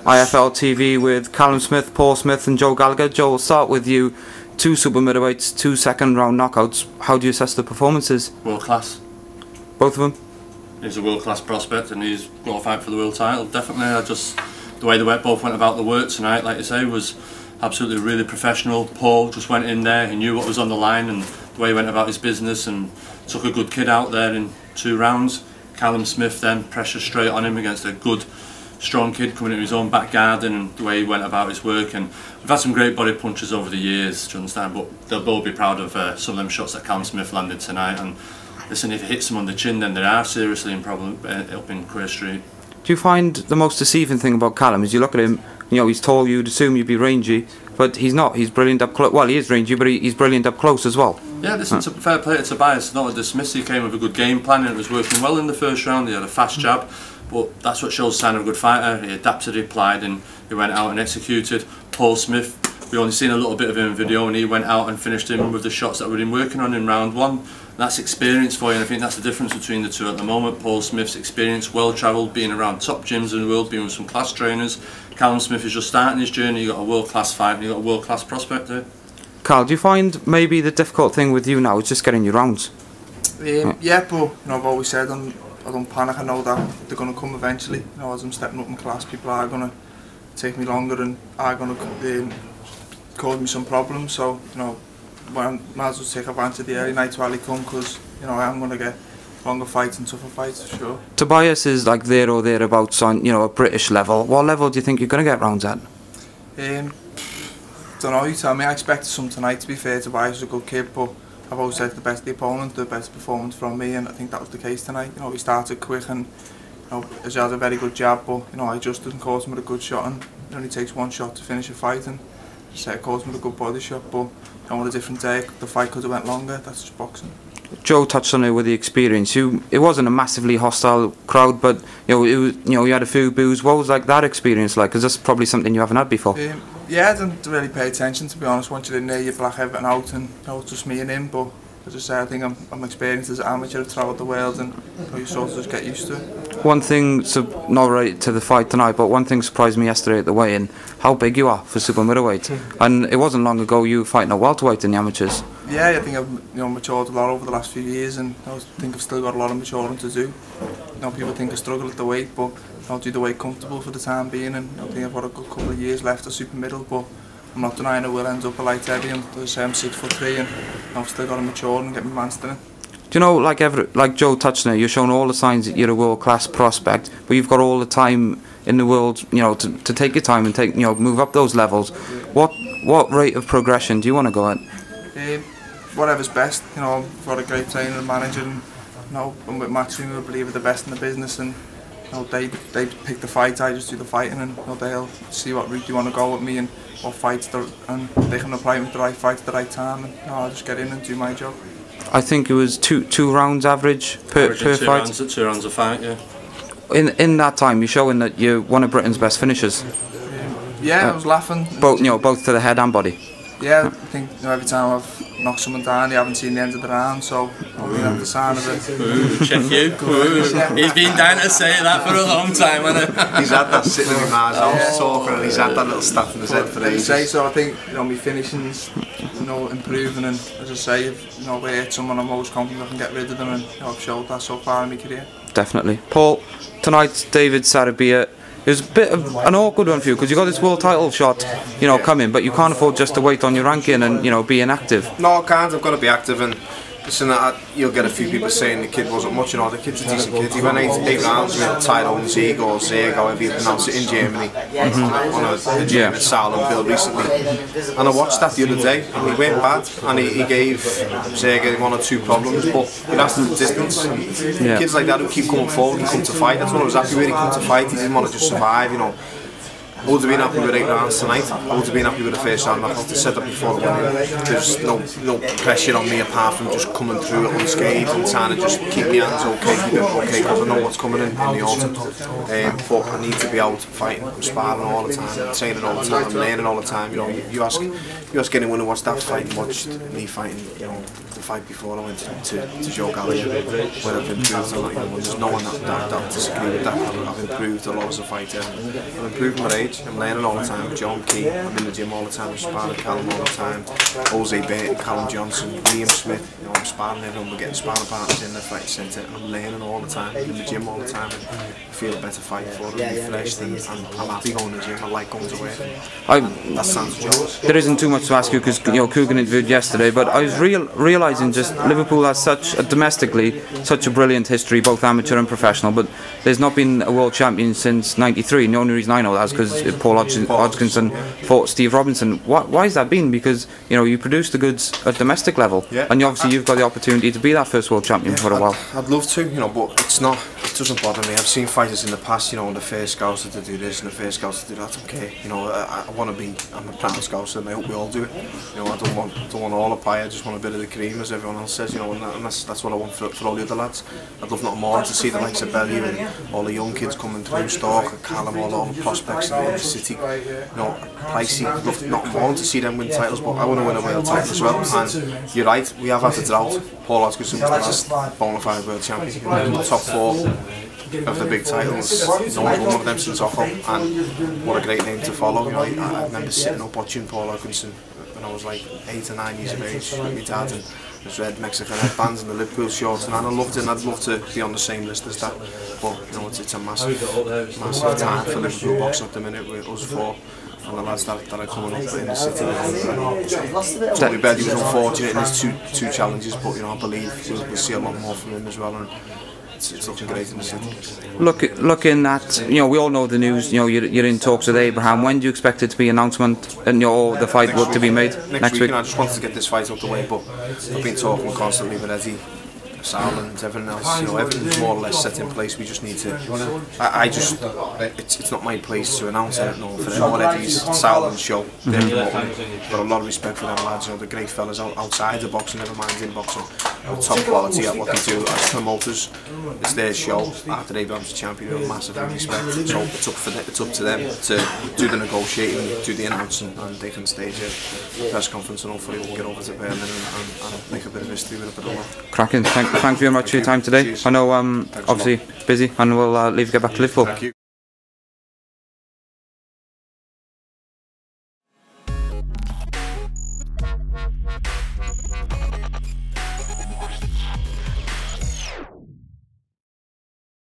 IFL TV with Callum Smith, Paul Smith and Joe Gallagher. Joe, we'll start with you. 2 super middleweights, 2 second round knockouts. How do you assess the performances? World class. Both of them? He's a world class prospect and he's going to fight for the world title, definitely. The way they both went about the work tonight, like you say, was absolutely really professional. Paul just went in there, he knew what was on the line, and the way he went about his business and took a good kid out there in 2 rounds. Callum Smith then pressure straight on him against a good strong kid coming into his own back garden, and the way he went about his work. And we've had some great body punches over the years, do you understand, but they'll both be proud of some of them shots that Callum Smith landed tonight. And listen, if it hits them on the chin, then they are seriously in problem up in Quay Street. Do you find the most deceiving thing about Callum is you look at him, you know, he's tall, you'd assume he'd be rangy, but he's not. He's brilliant up close. Well, he is rangy, but he's brilliant up close as well. Yeah, listen, to fair play to Tobias, not to dismiss, he came with a good game plan and it was working well in the first round. He had a fast jab, but that's what shows a sign of a good fighter. He adapted, he applied, and he went out and executed. Paul Smith, we only seen a little bit of him in video, and he went out and finished him with the shots that we've been working on in round 1. That's experience for you, and I think that's the difference between the two at the moment. Paul Smith's experience, well travelled, being around top gyms in the world, being with some class trainers. Callum Smith is just starting his journey. You've got a world class fight and you've got a world class prospect there. Carl, do you find maybe the difficult thing with you now is just getting your rounds? Yeah, but you know, I've always said I don't panic. I know that they're going to come eventually. You know, as I'm stepping up in class, people are going to take me longer and are going to cause me some problems. So you know, I might as well take advantage of the early nights while they come, because you know I am going to get longer fights and tougher fights for sure. Tobias is like there or thereabouts on, you know, a British level. What level do you think you're going to get rounds at? Don't know, you tell me. I expected some tonight, to be fair. Tobias is a good kid, but I've always said the best the opponent, the best performance from me, and I think that was the case tonight. You know, he started quick and you know, he had a very good jab, but you know, I adjusted and caused him with a good shot, and it only takes 1 shot to finish a fight, and I caused him with a good body shot, but you know, on a different day, the fight could have went longer. That's just boxing. Joe touched on it with the experience. It wasn't a massively hostile crowd, but you had a few boos. What was like that experience like? Because that's probably something you haven't had before. Yeah, I didn't really pay attention, to be honest. Once you're in there, you black everything out, and you know, it's just me and him. But as I say, I think I'm experienced as an amateur throughout the world, and you know, you sort of just get used to it. One thing, not related to the fight tonight, but one thing surprised me yesterday at the weigh-in, how big you are for super middleweight. And it wasn't long ago you were fighting a welterweight in the amateurs. Yeah, I think I've matured a lot over the last few years, and I think I've still got a lot of maturing to do. You know, people think I struggle at the weight, but I'll do the weight comfortable for the time being, and I think I've got a good couple of years left at super middle, but I'm not denying I will end up a light heavy, and as I say, I'm 6'3", and I've still got to mature and get my man in it. Do you know, like Joe touched on it, you're showing all the signs that you're a world-class prospect, but you've got all the time in the world, you know, to take your time and move up those levels. What rate of progression do you want to go at? Whatever's best. You know, I've got a great trainer and manager, and you know, I'm with Matchroom, I believe are the best in the business, and you know, they pick the fight, I just do the fighting, and you know, they'll see what route they want to go with me and what fights, and they can apply me with the right fight at the right time, and you know, I'll just get in and do my job. I think it was two rounds average per fight. 2 rounds a fight, yeah. In that time, you're showing that you're one of Britain's best finishers. Yeah, I was laughing. Both to the head and body. Yeah, I think every time I've knocked someone down, they haven't seen the end of the round, so I'll be at the sign of it. Check you. He's been down to say that for a long time, hasn't he? He's had that sitting in my house talking, and he's had that little stuff in his head for ages. So I think my finishing's improving, and as I say, if I hit someone, I'm always confident I can get rid of them, and I've showed that so far in my career. Definitely. Paul, tonight David Sarabia. It was a bit of an awkward one for you because you got this world title shot, coming, but you can't afford just to wait on your ranking and be inactive. No, I can't. I've got to be active, and listen, you'll get a few people saying the kid wasn't much. The kid's a decent kid. He went 8 rounds with Tyrone Zieg or however you pronounce it, in Germany on a German Salon bill recently. And I watched that the other day, and he went bad, and he gave Zieg 1 or 2 problems, but that's the distance. Kids like that who keep coming forward and come to fight. That's what I was happy with. He come to fight. He didn't want to just survive. I would have been happy with 8 rounds tonight. I would have been happy with the first round. I've said that before. There's no pressure on me apart from just coming through it unscathed and trying to just keep my hands okay because I know what's coming in the autumn. But I need to be out fighting. I'm sparring all the time, I'm training all the time, I'm learning all the time. You ask anyone who watched that fight and watched me fighting, the fight before I went to Joe Gallagher, where I've improved a lot. There's no one that disagree with that. I've improved a lot as a fighter. I'm improving my age. age. I'm learning all the time with John Key. I'm in the gym all the time. I'm sparring with Callum all the time. Jose Burton, Callum Johnson, Liam Smith. You know, I'm sparring everyone. We're getting sparring partners in the fight centre, and I'm learning all the time. I'm in the gym all the time, and I feel a better fight for it. I'm refreshed, and I'm happy going to the gym. I like going to work. That sounds job. There isn't too much to ask you because Coogan interviewed yesterday, but I was realising just Liverpool has domestically such a brilliant history, both amateur and professional, but there's not been a world champion since '93, and the only reason I know that is because Paul Hodgkinson fought Steve Robinson. Why has that been? Because you produce the goods at domestic level, and obviously you've got the opportunity to be that first world champion for a while. I'd love to, but it's not. It doesn't bother me. I've seen fighters in the past, and the first scouts to do this and the first scouts to do that. Okay, I want to be. I'm a proud scout, and I hope we all do it. I don't want all the pie. I just want a bit of the cream, as everyone else says. And that's what I want for all the other lads. I'd love nothing more to see the likes of Bellew and all the young kids coming through, Stark, Callum, all the prospects in the city. Pricey. I'd love nothing more to see them win titles, but I want to win a world title as well. And you're right, we have had the drought. Paul Hodgkinson was the last bona fide world champion. In the top 4 of the big titles, no one's won one of them since Occo, and what a great name to follow. I remember sitting up watching Paul Hodgkinson when I was like 8 or 9 years of age with my dad, and there's red Mexican headbands and the Liverpool shorts, and I loved it, and I'd love to be on the same list as that. But it's a massive time for Liverpool boxing at the minute with us 4 and the lads that are coming up in the city. Totally bad. He was unfortunate in his two challenges, but I believe we'll see a lot more from him as well. And it's looking great in the city. Looking at, we all know the news. You're in talks with Abraham. When do you expect it to be announcement and the fight to be made next week? I just wanted to get this fight out the way, but I've been talking constantly with Eddie, Sal and everything else. Everything's more or less set in place. We just need to. It's not my place to announce it. No, for them, Eddie's, Sal and Show. They're got a lot of respect for them lads. They're great fellas outside the boxing, never mind in boxing. Top quality at what they do as promoters. It's their show. After Abraham's a champion, we have massive respect. So it's up to them to do the negotiating, do the announcing, and they can stage a press conference, and hopefully we'll get over to Berlin and make a bit of history with it. Cracking. Thank you very much for your time today. I know obviously busy, and we'll leave you get back to Liverpool. Thank you.